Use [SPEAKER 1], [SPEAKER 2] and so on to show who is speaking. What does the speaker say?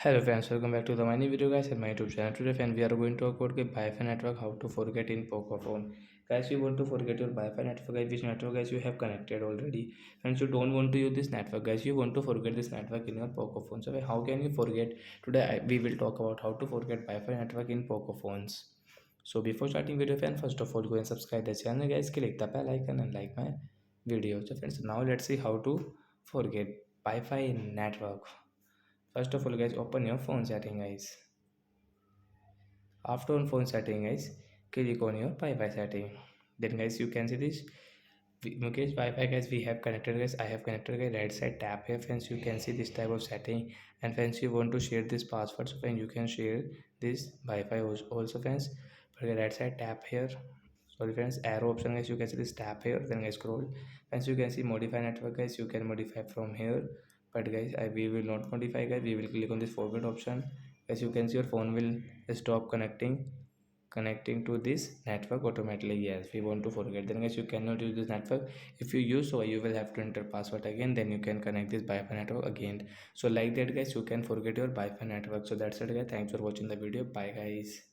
[SPEAKER 1] Hello friends, welcome back to the my new video guys at my YouTube channel. Today friend, we are going to talk about the Wi-Fi network, how to forget in Poco phone. Guys, you want to forget your Wi-Fi network, guys, which network guys you have connected already. Friends, you don't want to use this network, guys, you want to forget this network in your Poco phone. So how can you forget? Today we will talk about how to forget Wi-Fi network in Poco phones. So before starting video friend, first of all go and subscribe the channel guys, click the bell icon and like my video. So friends, now let's see how to forget Wi-Fi network. First of all guys, open your phone setting guys. After on phone setting guys, click on your Wi-Fi setting. Then guys, you can see this Mukesh Wi-Fi guys, we have connected guys. I have connected guys. Right side tap here friends, you can see this type of setting. And friends, you want to share this password, so friends you can share this Wi-Fi also friends. But right side tap here, sorry friends, arrow option guys, you can see this tap here, then guys scroll. Friends, you can see modify network guys, you can modify from here. But guys, we will not modify guys, we will click on this forget option. As you can see, your phone will stop connecting to this network automatically. Yes, we want to forget, then guys you cannot use this network. If you use, so you will have to enter password again, then you can connect this Wi-Fi network again. So like that guys, you can forget your Wi-Fi network. So that's it guys, thanks for watching the video. Bye guys.